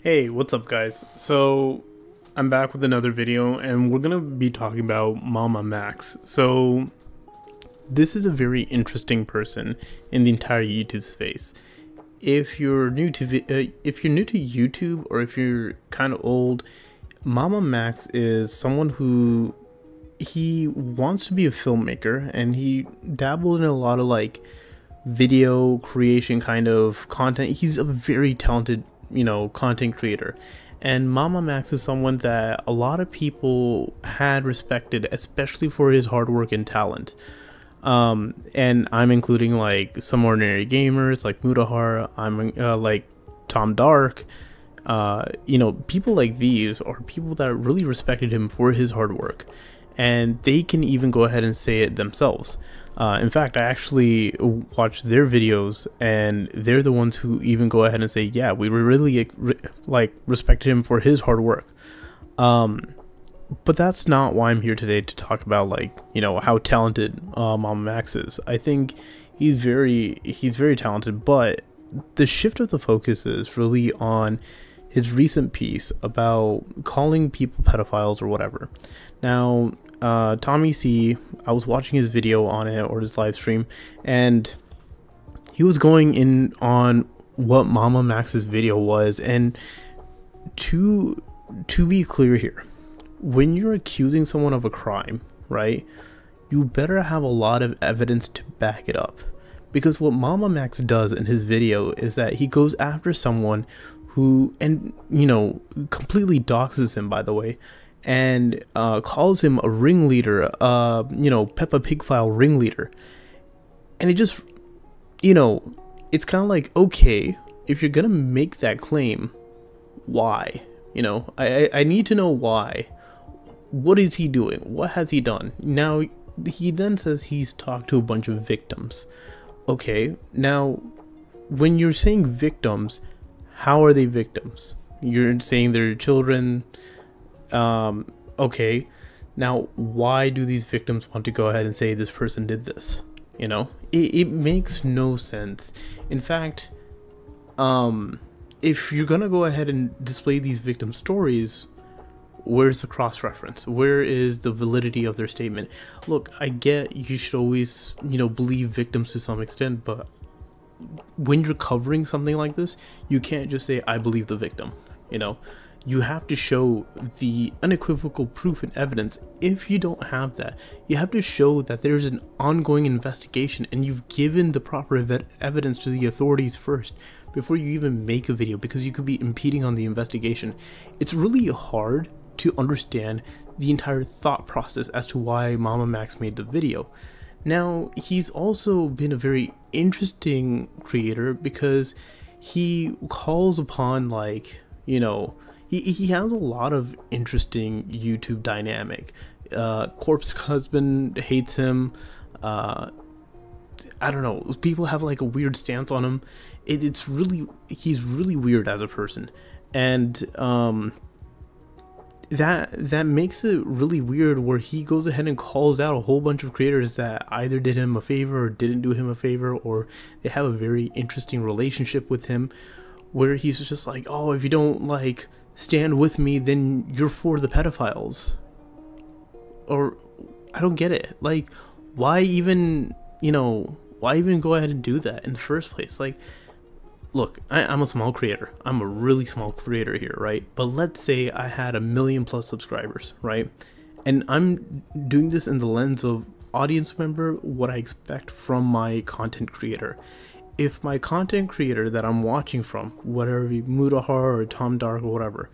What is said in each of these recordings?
Hey, what's up guys? So I'm back with another video and we're gonna be talking about Mama Max. So this is a very interesting person in the entire YouTube space. If you're new to YouTube, or if you're kind of old, Mama Max is someone who he wants to be a filmmaker, and he dabbled in a lot of like video creation kind of content. He's a very talented, content creator. And Mama Max is someone that a lot of people had respected, especially for his hard work and talent. And I'm including like some ordinary gamers like Mutahar, I'm like Tom Dark. People like these are people that really respected him for his hard work, and they can even go ahead and say it themselves. In fact, I actually watched their videos, and they're the ones who even go ahead and say, yeah, we were really respected him for his hard work. But that's not why I'm here today to talk about how talented Mama Max is. I think he's very talented, but the shift of the focus is really on his recent piece about calling people pedophiles or whatever. Now, Tommy C, I was watching his video on it, or his live stream, and he was going in on what Mama Max's video was. And to be clear here, when you're accusing someone of a crime, right, you better have a lot of evidence to back it up. Because what Mama Max does in his video is that he goes after someone who, and completely doxes him, by the way, and calls him a ringleader, Peppa Pig file ringleader. And it just, it's kind of like, okay, if you're gonna make that claim, why? I need to know why. What is he doing? What has he done? Now, he then says he's talked to a bunch of victims. Okay, now, when you're saying victims, how are they victims? You're saying they're children. Okay, now why do these victims want to go ahead and say this person did this? It makes no sense. In fact, if you're gonna go ahead and display these victim stories, where's the cross-reference? Where is the validity of their statement? Look, I get you should always, believe victims to some extent, but when you're covering something like this, you can't just say, I believe the victim. You have to show the unequivocal proof and evidence. If you don't have that, you have to show that there's an ongoing investigation and you've given the proper evidence to the authorities first before you even make a video, because you could be impeding on the investigation. It's really hard to understand the entire thought process as to why Mama Max made the video. Now, he's also been a very interesting creator because he calls upon he has a lot of interesting YouTube dynamic. Corpse Husband hates him. I don't know. People have like a weird stance on him. He's really weird as a person, and that makes it really weird where he goes ahead and calls out a whole bunch of creators that either did him a favor or didn't do him a favor, or they have a very interesting relationship with him, where he's just like, oh, if you don't stand with me, then you're for the pedophiles. Or I don't get it. Why even go ahead and do that in the first place? Look, I'm a small creator. I'm a really small creator here, right? But let's say I had 1 million+ subscribers, right? And I'm doing this in the lens of audience member, what I expect from my content creator. If my content creator that I'm watching from, whatever, Mutahar or Tom Dark or whatever,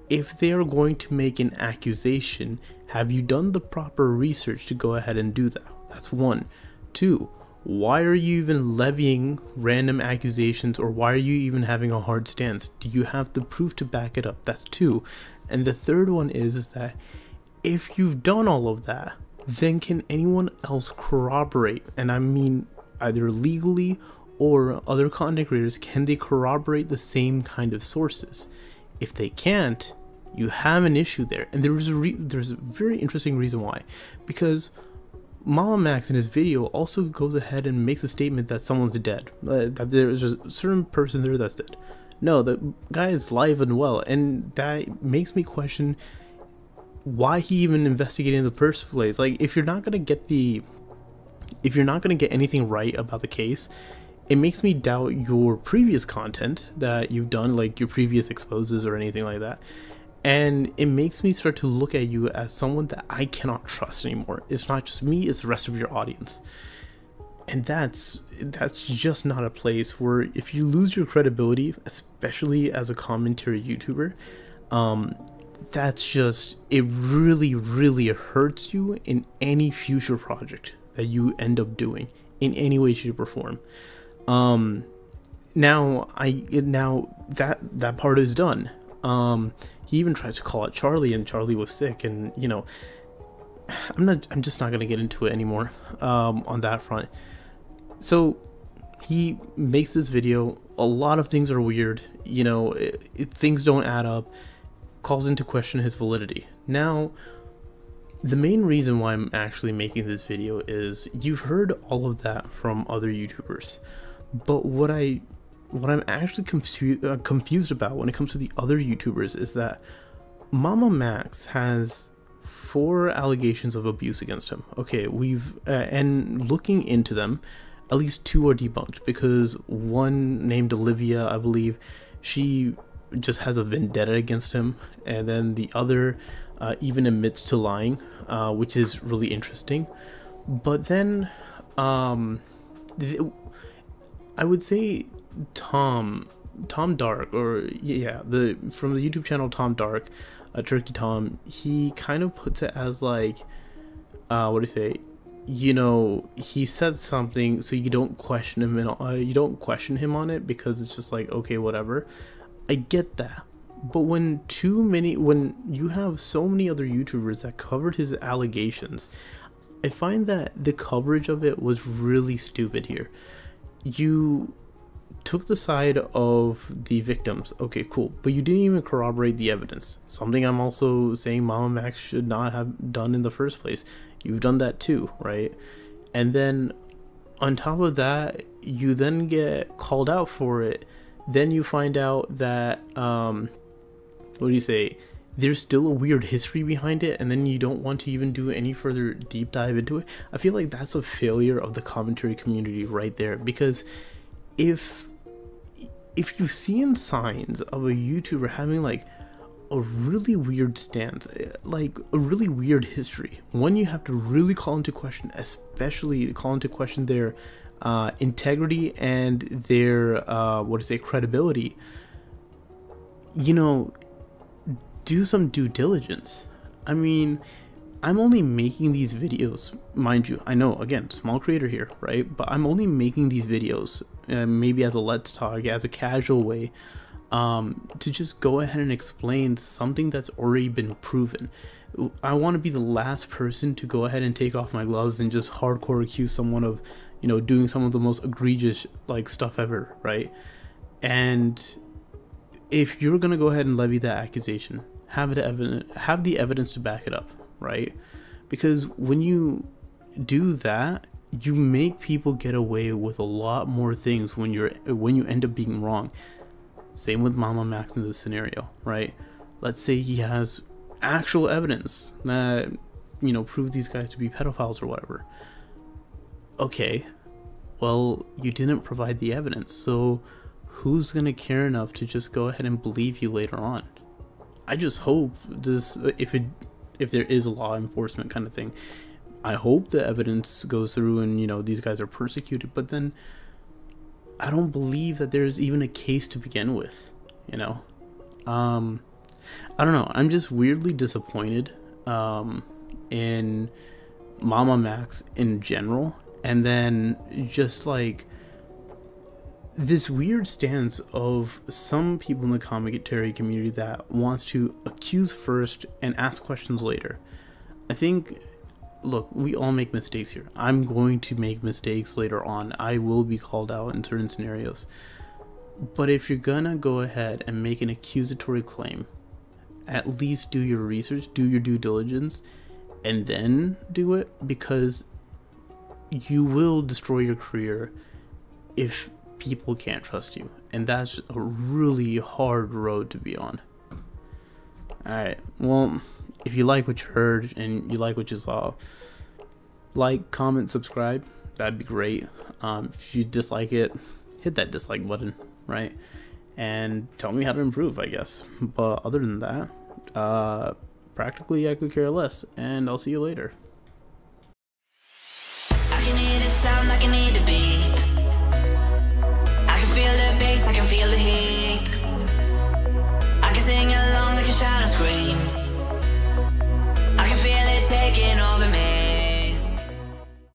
if they are going to make an accusation, have you done the proper research to go ahead and do that? That's one. Two, why are you even levying random accusations, or why are you even having a hard stance? Do you have the proof to back it up? That's two. And the third one is that if you've done all of that, then can anyone else corroborate? And I mean either legally or other content creators, can they corroborate the same kind of sources? If they can't, you have an issue there. And there's a very interesting reason why. Because Mama Max in his video also goes ahead and makes a statement that someone's dead, that there's a certain person there that's dead. No, the guy is live and well, and that makes me question why he even investigated in the first place. Like, if you're not gonna get anything right about the case, it makes me doubt your previous content that you've done, like your previous exposes or anything like that. And it makes me start to look at you as someone that I cannot trust anymore. It's not just me, it's the rest of your audience. And that's just not a place where, if you lose your credibility, especially as a commentary YouTuber, that's just, it really hurts you in any future project that you end up doing in any way, shape, or form. Now that part is done. He even tried to call out Charlie, and Charlie was sick, and you know, I'm just not gonna get into it anymore on that front. So he makes this video. A lot of things are weird, you know, things don't add up, calls into question his validity. Now, the main reason why I'm actually making this video is you've heard all of that from other YouTubers, but what I'm actually confused about when it comes to the other YouTubers is that Mama Max has 4 allegations of abuse against him. Okay, and looking into them, at least 2 are debunked, because one, named Olivia, I believe, she just has a vendetta against him, and then the other even admits to lying, which is really interesting. But then I would say Tom Dark, or yeah, from the YouTube channel Tom Dark, Turkey Tom, he kind of puts it as like, what do you say, you know, he said something, so you don't question him, and you don't question him on it, because it's just like, okay, whatever. I get that, but when you have so many other YouTubers that covered his allegations, I find that the coverage of it was really stupid here. You took the side of the victims, okay, cool, but you didn't even corroborate the evidence. Something I'm also saying Mama Max should not have done in the first place. You've done that too, right? And then on top of that, you then get called out for it. Then you find out that what do you say, there's still a weird history behind it, and then you don't want to even do any further deep dive into it. I feel like that's a failure of the commentary community right there, because if you've seen signs of a YouTuber having like a really weird stance, like a really weird history, one you have to really call into question, especially call into question their integrity and their credibility. You know, do some due diligence. I mean, I'm only making these videos, mind you, I know, again, small creator here, right? But I'm only making these videos maybe as a let's talk, as a casual way, to just go ahead and explain something that's already been proven. I want to be the last person to go ahead and take off my gloves and just hardcore accuse someone of, you know, doing some of the most egregious like stuff ever, right? And if you're gonna go ahead and levy that accusation, have the evidence to back it up, right? Because when you do that, you make people get away with a lot more things when you end up being wrong. Same with Mama Max in this scenario, right? Let's say he has actual evidence that, you know, proves these guys to be pedophiles or whatever. Okay, well, you didn't provide the evidence, so who's gonna care enough to just go ahead and believe you later on? I just hope this, if there is a law enforcement kind of thing, I hope the evidence goes through and, you know, these guys are persecuted, but then I don't believe that there's even a case to begin with, you know? I don't know, I'm just weirdly disappointed in Mama Max in general, and then just like this weird stance of some people in the commentary community that wants to accuse first and ask questions later. I think, look, we all make mistakes here. I'm going to make mistakes later on. I will be called out in certain scenarios. But if you're gonna go ahead and make an accusatory claim, at least do your research, do your due diligence, and then do it, because you will destroy your career if people can't trust you, and that's a really hard road to be on. Alright, well, if you like what you heard and you like what you saw, like, comment, subscribe. That'd be great. If you dislike it, hit that dislike button, right? And tell me how to improve, I guess. But other than that, practically I could care less, and I'll see you later.